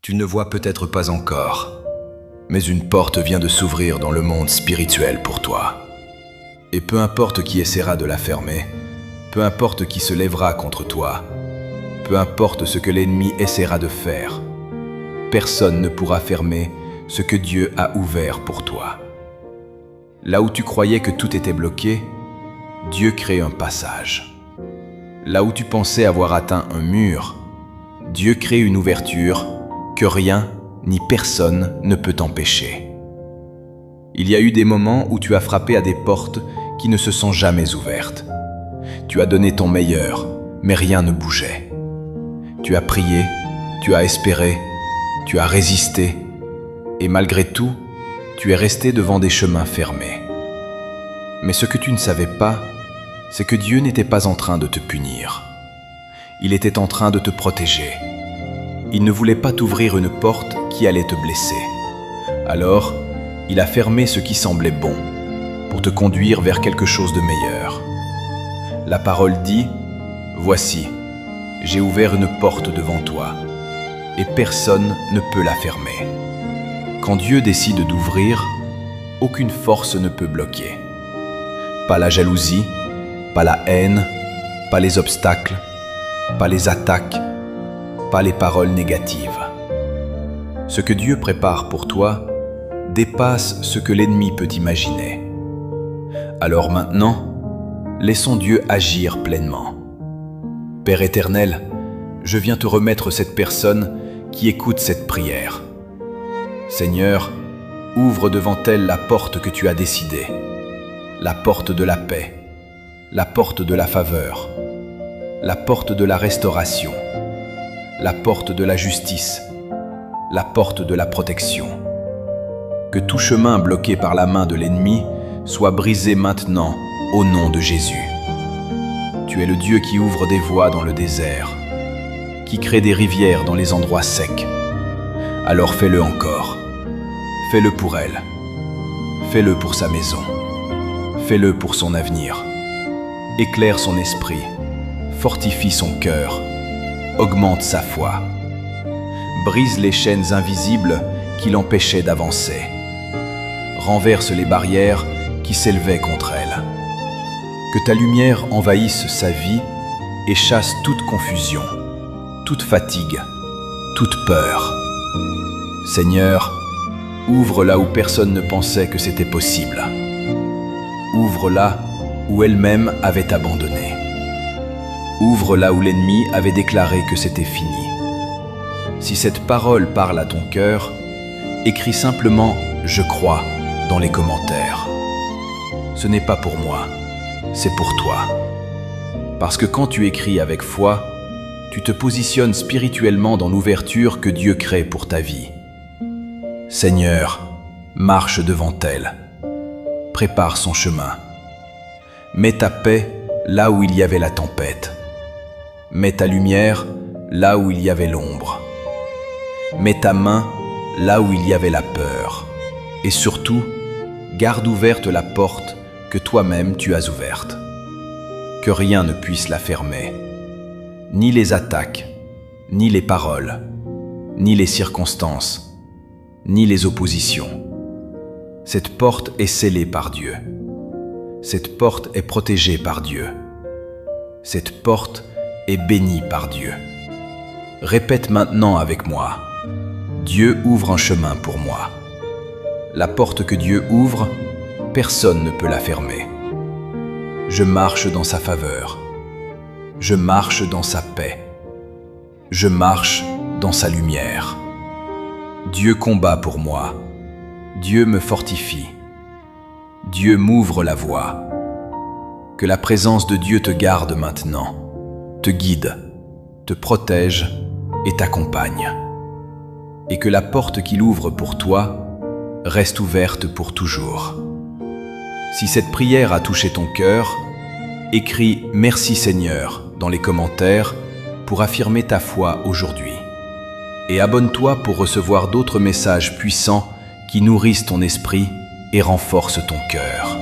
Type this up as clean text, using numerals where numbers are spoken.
Tu ne vois peut-être pas encore, mais une porte vient de s'ouvrir dans le monde spirituel pour toi. Et peu importe qui essaiera de la fermer, peu importe qui se lèvera contre toi, peu importe ce que l'ennemi essaiera de faire, personne ne pourra fermer ce que Dieu a ouvert pour toi. Là où tu croyais que tout était bloqué, Dieu crée un passage. Là où tu pensais avoir atteint un mur, Dieu crée une ouverture que rien ni personne ne peut t'empêcher. Il y a eu des moments où tu as frappé à des portes qui ne se sont jamais ouvertes. Tu as donné ton meilleur, mais rien ne bougeait. Tu as prié, tu as espéré, tu as résisté, et malgré tout, tu es resté devant des chemins fermés. Mais ce que tu ne savais pas, c'est que Dieu n'était pas en train de te punir. Il était en train de te protéger. Il ne voulait pas t'ouvrir une porte qui allait te blesser. Alors, il a fermé ce qui semblait bon, pour te conduire vers quelque chose de meilleur. La parole dit, « Voici, j'ai ouvert une porte devant toi, et personne ne peut la fermer. » Quand Dieu décide d'ouvrir, aucune force ne peut bloquer. Pas la jalousie, pas la haine, pas les obstacles, pas les attaques, pas les paroles négatives. Ce que Dieu prépare pour toi dépasse ce que l'ennemi peut imaginer. Alors maintenant, laissons Dieu agir pleinement. Père éternel, je viens te remettre cette personne qui écoute cette prière. Seigneur, ouvre devant elle la porte que tu as décidée, la porte de la paix, la porte de la faveur, la porte de la restauration, la porte de la justice, la porte de la protection. Que tout chemin bloqué par la main de l'ennemi soit brisé maintenant au nom de Jésus. Tu es le Dieu qui ouvre des voies dans le désert, qui crée des rivières dans les endroits secs. Alors fais-le encore. Fais-le pour elle. Fais-le pour sa maison. Fais-le pour son avenir. Éclaire son esprit. Fortifie son cœur. Augmente sa foi. Brise les chaînes invisibles qui l'empêchaient d'avancer. Renverse les barrières qui s'élevaient contre elle. Que ta lumière envahisse sa vie et chasse toute confusion, toute fatigue, toute peur. Seigneur, ouvre là où personne ne pensait que c'était possible. Ouvre là où elle-même avait abandonné. Ouvre là où l'ennemi avait déclaré que c'était fini. Si cette parole parle à ton cœur, écris simplement « Je crois » dans les commentaires. Ce n'est pas pour moi, c'est pour toi. Parce que quand tu écris avec foi, tu te positionnes spirituellement dans l'ouverture que Dieu crée pour ta vie. Seigneur, marche devant elle. Prépare son chemin. Mets ta paix là où il y avait la tempête. Mets ta lumière là où il y avait l'ombre. Mets ta main là où il y avait la peur. Et surtout, garde ouverte la porte que toi-même tu as ouverte. Que rien ne puisse la fermer. Ni les attaques, ni les paroles, ni les circonstances, ni les oppositions. Cette porte est scellée par Dieu. Cette porte est protégée par Dieu. Cette porte est bénie par Dieu. Répète maintenant avec moi. Dieu ouvre un chemin pour moi. La porte que Dieu ouvre, personne ne peut la fermer. Je marche dans sa faveur. Je marche dans sa paix. Je marche dans sa lumière. Dieu combat pour moi. Dieu me fortifie. Dieu m'ouvre la voie. Que la présence de Dieu te garde maintenant, te guide, te protège et t'accompagne. Et que la porte qu'il ouvre pour toi reste ouverte pour toujours. Si cette prière a touché ton cœur, écris « Merci Seigneur » dans les commentaires pour affirmer ta foi aujourd'hui. Et abonne-toi pour recevoir d'autres messages puissants qui nourrissent ton esprit et renforcent ton cœur.